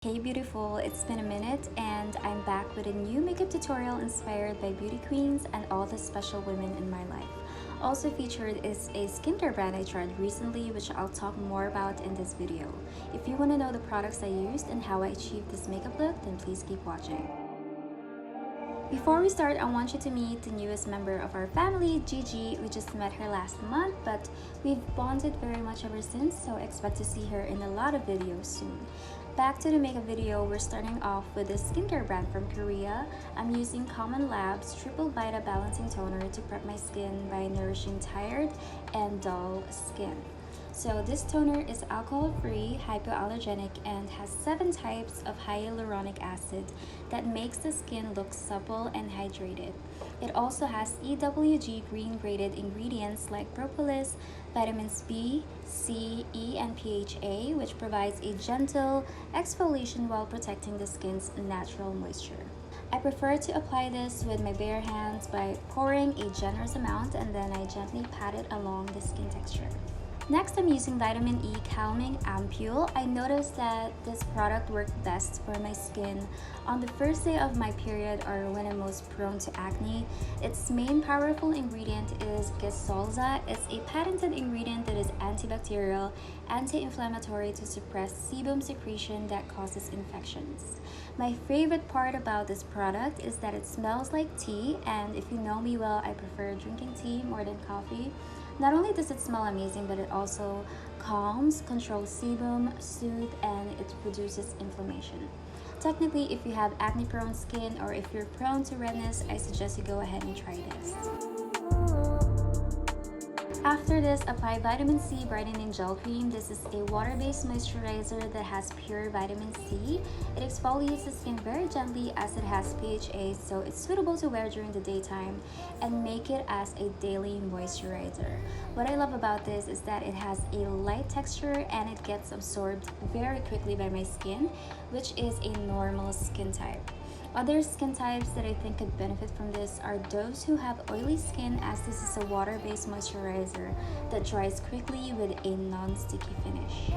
Hey beautiful, it's been a minute and I'm back with a new makeup tutorial inspired by beauty queens and all the special women in my life. Also featured is a skincare brand I tried recently, which I'll talk more about in this video. If you want to know the products I used and how I achieved this makeup look, then please keep watching. Before we start, I want you to meet the newest member of our family, Gigi. We just met her last month, but we've bonded very much ever since, so expect to see her in a lot of videos soon. Back to the makeup video, we're starting off with this skincare brand from Korea. I'm using Commonlabs Triple Vita Balancing Toner to prep my skin by nourishing tired and dull skin. So this toner is alcohol-free, hypoallergenic, and has 7 types of hyaluronic acid that makes the skin look supple and hydrated. It also has EWG green graded ingredients like propolis, vitamins B, C, E, and PHA, which provides a gentle exfoliation while protecting the skin's natural moisture. I prefer to apply this with my bare hands by pouring a generous amount, and then I gently pat it along the skin texture. Next, I'm using Vitamin E Calming Ampoule. I noticed that this product worked best for my skin on the first day of my period or when I'm most prone to acne. Its main powerful ingredient is Gesolza. It's a patented ingredient that is antibacterial, anti-inflammatory to suppress sebum secretion that causes infections. My favorite part about this product is that it smells like tea, and if you know me well, I prefer drinking tea more than coffee. Not only does it smell amazing, but it also calms, controls sebum, soothes, and it reduces inflammation. Technically, if you have acne-prone skin or if you're prone to redness, I suggest you go ahead and try this. After this, apply Vitamin C Brightening Gel Cream. This is a water-based moisturizer that has pure vitamin C. It exfoliates the skin very gently as it has PHA, so it's suitable to wear during the daytime and make it as a daily moisturizer. What I love about this is that it has a light texture and it gets absorbed very quickly by my skin, which is a normal skin type. Other skin types that I think could benefit from this are those who have oily skin, as this is a water-based moisturizer that dries quickly with a non-sticky finish.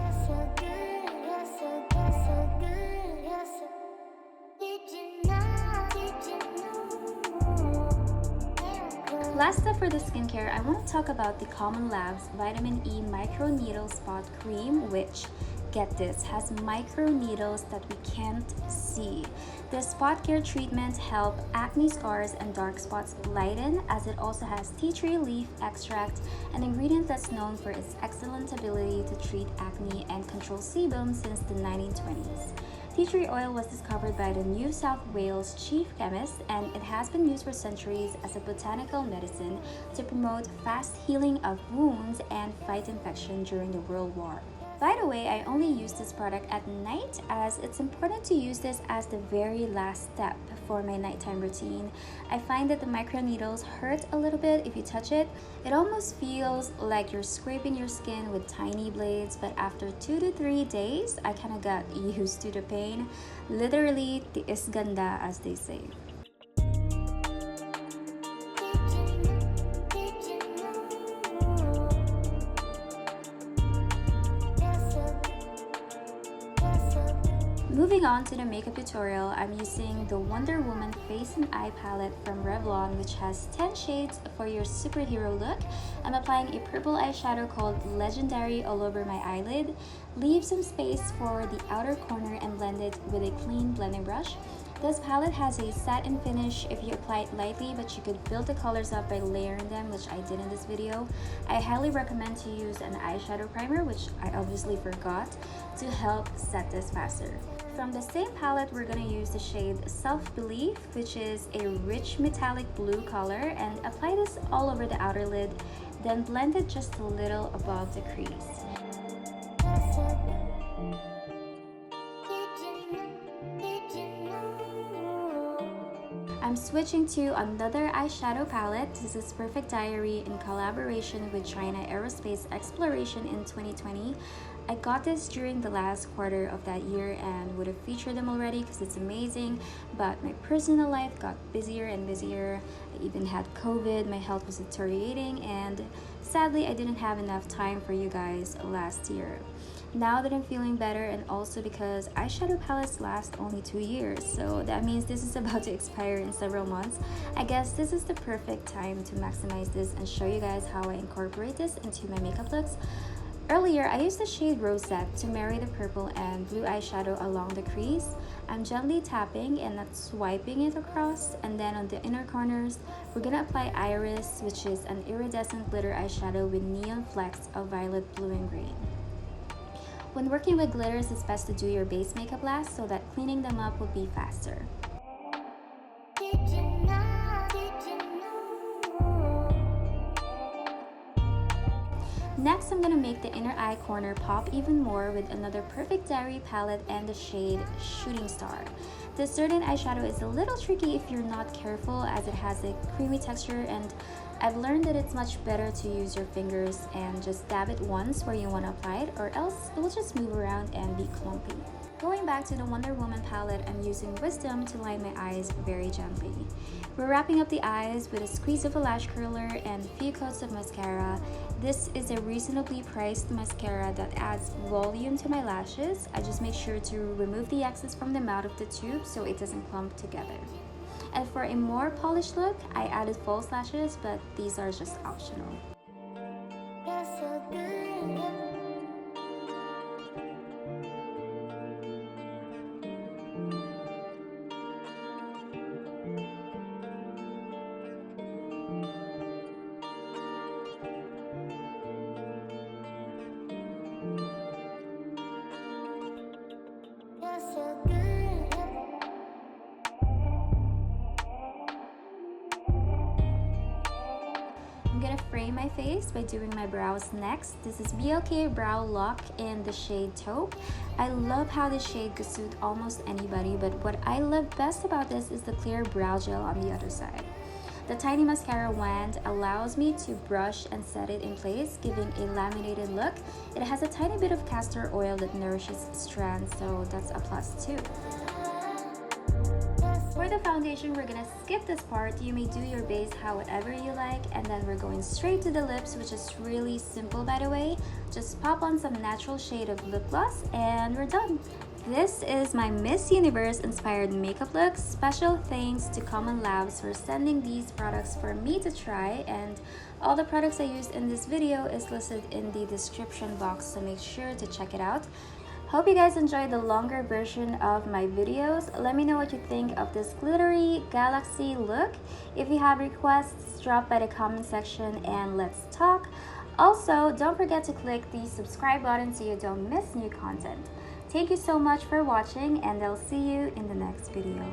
Last up for the skincare, I want to talk about the Commonlabs Vitamin E Micro Needle Spot Cream, which, get this, has micro needles that we can't see. The spot care treatment help acne scars and dark spots lighten, as it also has tea tree leaf extract, an ingredient that's known for its excellent ability to treat acne and control sebum since the 1920s. Tea tree oil was discovered by the New South Wales chief chemist, and it has been used for centuries as a botanical medicine to promote fast healing of wounds and fight infection during the World War. By the way, I only use this product at night, as it's important to use this as the very last step for my nighttime routine. I find that the microneedles hurt a little bit if you touch it. It almost feels like you're scraping your skin with tiny blades, but after 2 to 3 days, I kind of got used to the pain. Literally, tiis ganda, as they say. Moving on to the makeup tutorial, I'm using the Wonder Woman Face and Eye Palette from Revlon, which has 10 shades for your superhero look. I'm applying a purple eyeshadow called Legendary all over my eyelid. Leave some space for the outer corner and blend it with a clean blending brush. This palette has a satin finish if you apply it lightly, but you could build the colors up by layering them, which I did in this video. I highly recommend to use an eyeshadow primer, which I obviously forgot, to help set this faster. From the same palette, we're going to use the shade Self-Belief, which is a rich metallic blue color, and apply this all over the outer lid, then blend it just a little above the crease. I'm switching to another eyeshadow palette. This is Perfect Diary in collaboration with China Aerospace Exploration in 2020. I got this during the last quarter of that year and would have featured them already because it's amazing, but my personal life got busier and busier. I even had COVID, my health was deteriorating, and sadly I didn't have enough time for you guys last year. now that I'm feeling better, and also because eyeshadow palettes last only 2 years, so that means this is about to expire in several months. I guess this is the perfect time to maximize this and show you guys how I incorporate this into my makeup looks. Earlier, I used the shade Rosette to marry the purple and blue eyeshadow along the crease. I'm gently tapping and not swiping it across, and then on the inner corners, we're gonna apply Iris, which is an iridescent glitter eyeshadow with neon flecks of violet, blue, and green. When working with glitters, it's best to do your base makeup last so that cleaning them up will be faster. Next, I'm gonna make the inner eye corner pop even more with another Perfect Diary palette and the shade Shooting Star. This certain eyeshadow is a little tricky if you're not careful, as it has a creamy texture, and I've learned that it's much better to use your fingers and just dab it once where you want to apply it, or else it will just move around and be clumpy. Going back to the Wonder Woman palette, I'm using Wisdom to line my eyes very gently. We're wrapping up the eyes with a squeeze of a lash curler and a few coats of mascara. This is a reasonably priced mascara that adds volume to my lashes. I just make sure to remove the excess from the mouth of the tube so it doesn't clump together. And for a more polished look, I added false lashes, but these are just optional. You're so good. I'm gonna frame my face by doing my brows next. This is BLK Brow Lock in the shade Taupe. I love how this shade could suit almost anybody, but what I love best about this is the clear brow gel on the other side. The tiny mascara wand allows me to brush and set it in place, giving a laminated look. It has a tiny bit of castor oil that nourishes strands, so that's a plus too. For the foundation, we're gonna skip this part. You may do your base however you like, and then we're going straight to the lips, which is really simple by the way. Just pop on some natural shade of lip gloss and we're done. This is my Miss Universe inspired makeup look. Special thanks to Commonlabs for sending these products for me to try, and all the products I used in this video is listed in the description box, so make sure to check it out. Hope you guys enjoyed the longer version of my videos. Let me know what you think of this glittery galaxy look. If you have requests, drop by the comment section and let's talk. Also, don't forget to click the subscribe button so you don't miss new content. Thank you so much for watching, and I'll see you in the next video.